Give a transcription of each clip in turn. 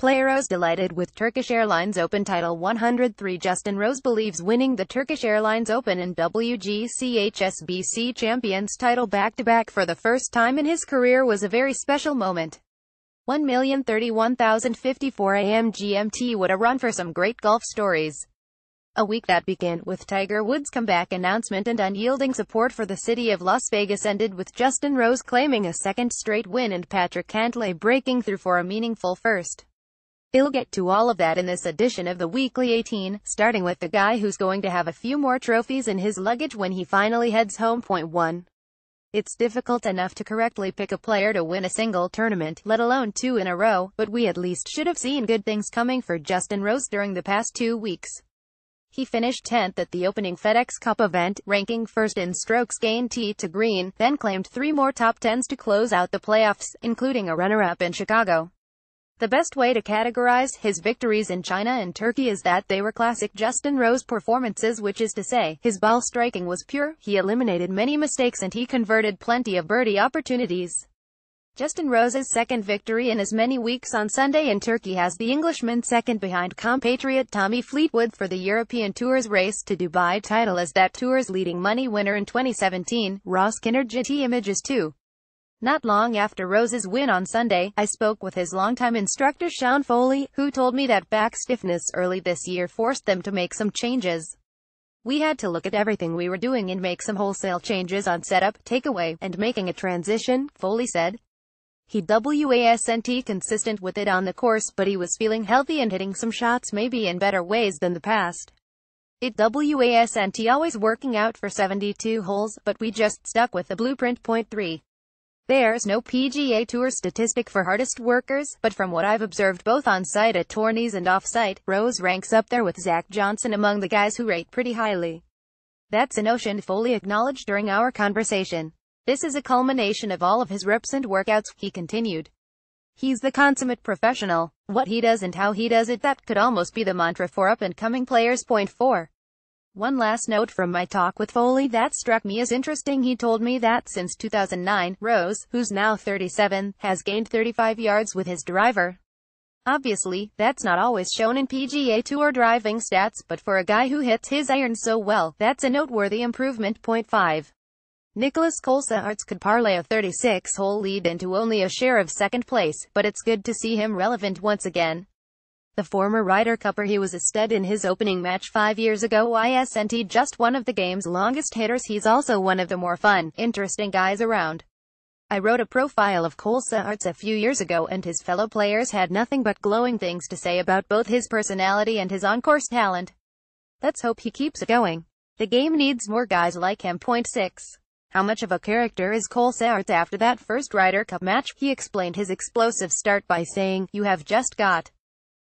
playRose delighted with Turkish Airlines Open Title 103. Justin Rose believes winning the Turkish Airlines Open and WGC Champions title back-to-back for the first time in his career was a very special moment. 1,031,054 AM GMT. What a run for some great golf stories. A week that began with Tiger Woods' comeback announcement and unyielding support for the city of Las Vegas ended with Justin Rose claiming a second straight win and Patrick Cantlay breaking through for a meaningful first. We'll get to all of that in this edition of the Weekly 18, starting with the guy who's going to have a few more trophies in his luggage when he finally heads home. Point 1. It's difficult enough to correctly pick a player to win a single tournament, let alone two in a row, but we at least should have seen good things coming for Justin Rose during the past 2 weeks. He finished 10th at the opening FedEx Cup event, ranking first in strokes gained tee to green, then claimed 3 more top 10s to close out the playoffs, including a runner-up in Chicago. The best way to categorize his victories in China and Turkey is that they were classic Justin Rose performances, which is to say, his ball striking was pure, he eliminated many mistakes and he converted plenty of birdie opportunities. Justin Rose's second victory in as many weeks on Sunday in Turkey has the Englishman second behind compatriot Tommy Fleetwood for the European Tour's Race to Dubai title as that tour's leading money winner in 2017, Ross Kinnard. Images 2. Not long after Rose's win on Sunday, I spoke with his longtime instructor Sean Foley, who told me that back stiffness early this year forced them to make some changes. We had to look at everything we were doing and make some wholesale changes on setup, takeaway, and making a transition, Foley said. He wasn't consistent with it on the course, but he was feeling healthy and hitting some shots maybe in better ways than the past. It wasn't always working out for 72 holes, but we just stuck with the blueprint. Point 3. There's no PGA Tour statistic for hardest workers, but from what I've observed both on-site at tourneys and off-site, Rose ranks up there with Zach Johnson among the guys who rate pretty highly. That's a notion Foley acknowledged during our conversation. This is a culmination of all of his reps and workouts, he continued. He's the consummate professional. What he does and how he does it, that could almost be the mantra for up-and-coming players. Point 4. One last note from my talk with Foley that struck me as interesting. He told me that since 2009, Rose, who's now 37, has gained 35 yards with his driver. Obviously, that's not always shown in PGA Tour driving stats, but for a guy who hits his irons so well, that's a noteworthy improvement. Point 5. Nicholas Colsaerts could parlay a 36-hole lead into only a share of second place, but it's good to see him relevant once again. The former Ryder Cupper, he was a stud in his opening match 5 years ago. Isn't just one of the game's longest hitters, he's also one of the more fun, interesting guys around. I wrote a profile of Colsaerts a few years ago and his fellow players had nothing but glowing things to say about both his personality and his on-course talent. Let's hope he keeps it going. The game needs more guys like him. Point 6. How much of a character is Colsaerts after that first Ryder Cup match? He explained his explosive start by saying, "You have just got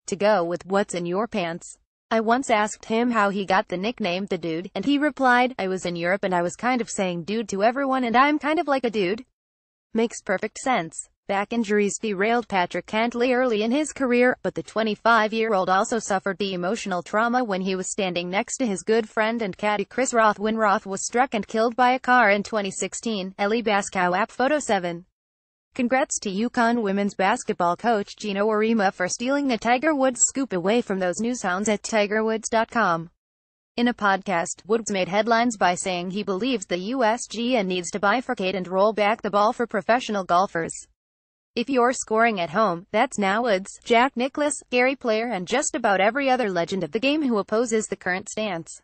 to go with what's in your pants." I once asked him how he got the nickname The Dude, and he replied, "I was in Europe and I was kind of saying dude to everyone and I'm kind of like a dude." Makes perfect sense. Back injuries derailed Patrick Cantlay early in his career, but the 25-year-old also suffered the emotional trauma when he was standing next to his good friend and caddy Chris Roth when Roth was struck and killed by a car in 2016. Ellie Baskow app Photo 7. Congrats to UConn women's basketball coach Gino Arima for stealing the Tiger Woods scoop away from those newshounds at tigerwoods.com. In a podcast, Woods made headlines by saying he believes the USGA needs to bifurcate and roll back the ball for professional golfers. If you're scoring at home, that's now Woods, Jack Nicklaus, Gary Player and just about every other legend of the game who opposes the current stance.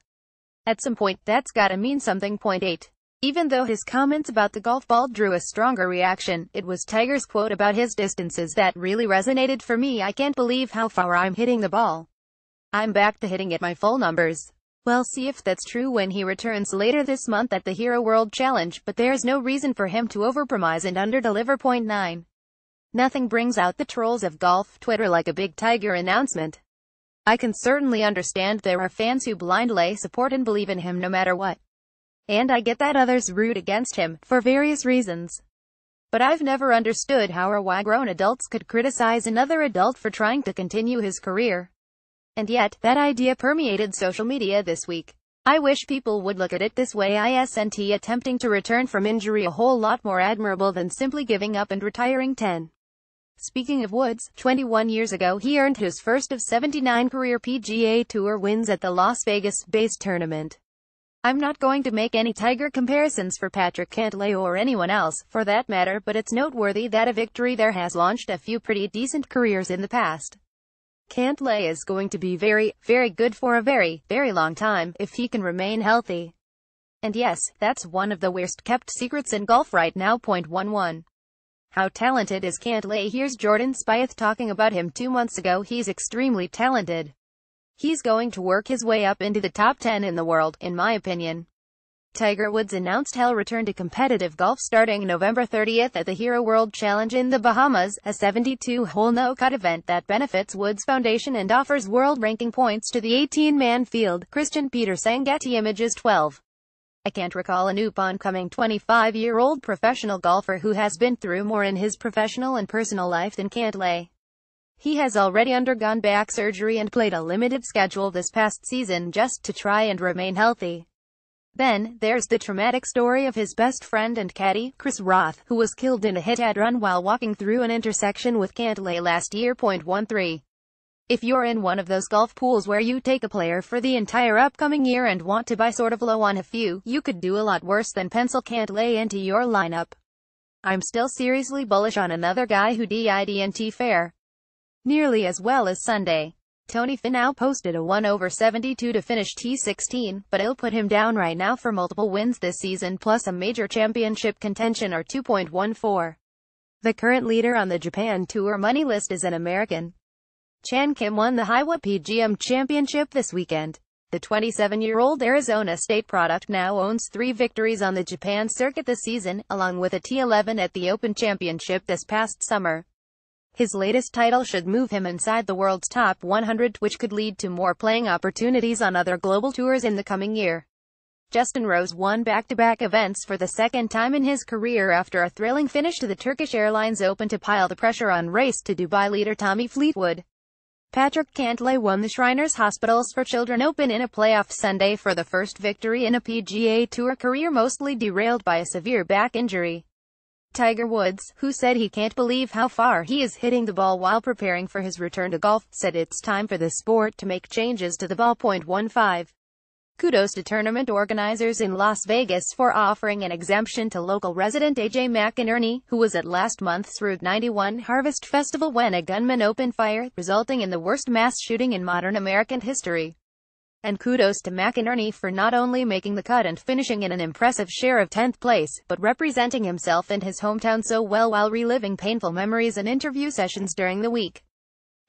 At some point, that's gotta mean something. Point 8. Even though his comments about the golf ball drew a stronger reaction, it was Tiger's quote about his distances that really resonated for me. "I can't believe how far I'm hitting the ball. I'm back to hitting at my full numbers." We'll see if that's true when he returns later this month at the Hero World Challenge, but there's no reason for him to overpromise and underdeliver. Point 9. Nothing brings out the trolls of golf Twitter like a big Tiger announcement. I can certainly understand there are fans who blindly support and believe in him no matter what. And I get that others root against him, for various reasons. But I've never understood how or why grown adults could criticize another adult for trying to continue his career. And yet, that idea permeated social media this week. I wish people would look at it this way. Attempting to return from injury a whole lot more admirable than simply giving up and retiring. 10. Speaking of Woods, 21 years ago he earned his first of 79 career PGA Tour wins at the Las Vegas-based tournament. I'm not going to make any Tiger comparisons for Patrick Cantlay or anyone else, for that matter, but it's noteworthy that a victory there has launched a few pretty decent careers in the past. Cantlay is going to be very, very good for a very, very long time, if he can remain healthy. And yes, that's one of the worst kept secrets in golf right now. 11. How talented is Cantlay? Here's Jordan Spieth talking about him 2 months ago. He's extremely talented. He's going to work his way up into the top 10 in the world, in my opinion. Tiger Woods announced he'll return to competitive golf starting November 30th at the Hero World Challenge in the Bahamas, a 72-hole no-cut event that benefits Woods Foundation and offers world ranking points to the 18-man field. Christian Peterson, Getty Images. 12. I can't recall an up-and-coming 25-year-old professional golfer who has been through more in his professional and personal life than Cantlay. He has already undergone back surgery and played a limited schedule this past season just to try and remain healthy. Then, there's the traumatic story of his best friend and caddy, Chris Roth, who was killed in a hit-and-run while walking through an intersection with Cantlay last year. 13. If you're in one of those golf pools where you take a player for the entire upcoming year and want to buy sort of low on a few, you could do a lot worse than pencil Cantlay into your lineup. I'm still seriously bullish on another guy who didn't fare nearly as well as Sunday. Tony Finau posted a 1/72 to finish T16, but it'll put him down right now for multiple wins this season plus a major championship contention or 2.14. The current leader on the Japan Tour money list is an American. Chan Kim won the Haiwa PGM Championship this weekend. The 27-year-old Arizona State product now owns 3 victories on the Japan circuit this season, along with a T11 at the Open Championship this past summer. His latest title should move him inside the world's top 100, which could lead to more playing opportunities on other global tours in the coming year. Justin Rose won back-to-back events for the second time in his career after a thrilling finish to the Turkish Airlines Open to pile the pressure on race to Dubai leader Tommy Fleetwood. Patrick Cantlay won the Shriners Hospitals for Children Open in a playoff Sunday for the first victory in a PGA Tour career, mostly derailed by a severe back injury. Tiger Woods, who said he can't believe how far he is hitting the ball while preparing for his return to golf, said it's time for the sport to make changes to the ball. 15. Kudos to tournament organizers in Las Vegas for offering an exemption to local resident AJ McInerney, who was at last month's Route 91 Harvest Festival when a gunman opened fire, resulting in the worst mass shooting in modern American history. And kudos to McInerney for not only making the cut and finishing in an impressive share of 10th place, but representing himself and his hometown so well while reliving painful memories and interview sessions during the week.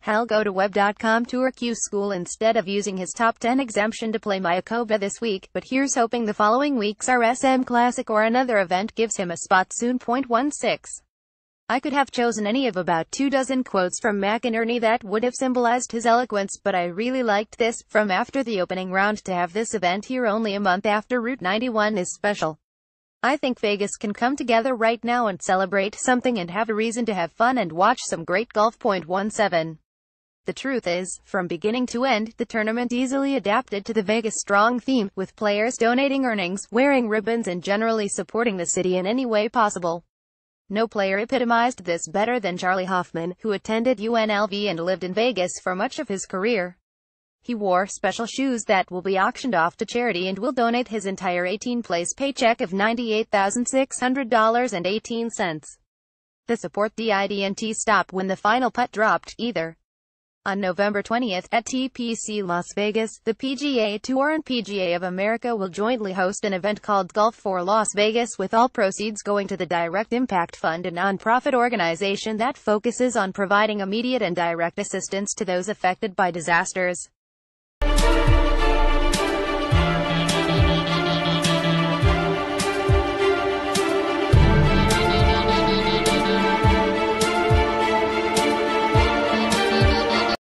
He'll go to web.com Tour Q School instead of using his top 10 exemption to play Mayakoba this week, but here's hoping the following week's RSM Classic or another event gives him a spot soon. 16. I could have chosen any of about 24 quotes from McInerney that would have symbolized his eloquence, but I really liked this, from after the opening round to have this event here only a month after Route 91 is special. I think Vegas can come together right now and celebrate something and have a reason to have fun and watch some great golf. 17. The truth is, from beginning to end, the tournament easily adapted to the Vegas strong theme, with players donating earnings, wearing ribbons and generally supporting the city in any way possible. No player epitomized this better than Charlie Hoffman, who attended UNLV and lived in Vegas for much of his career. He wore special shoes that will be auctioned off to charity and will donate his entire 18th-place paycheck of $98,600.18. The support didn't stop when the final putt dropped, either. On November 20th, at TPC Las Vegas, the PGA Tour and PGA of America will jointly host an event called Golf for Las Vegas, with all proceeds going to the Direct Impact Fund, a nonprofit organization that focuses on providing immediate and direct assistance to those affected by disasters.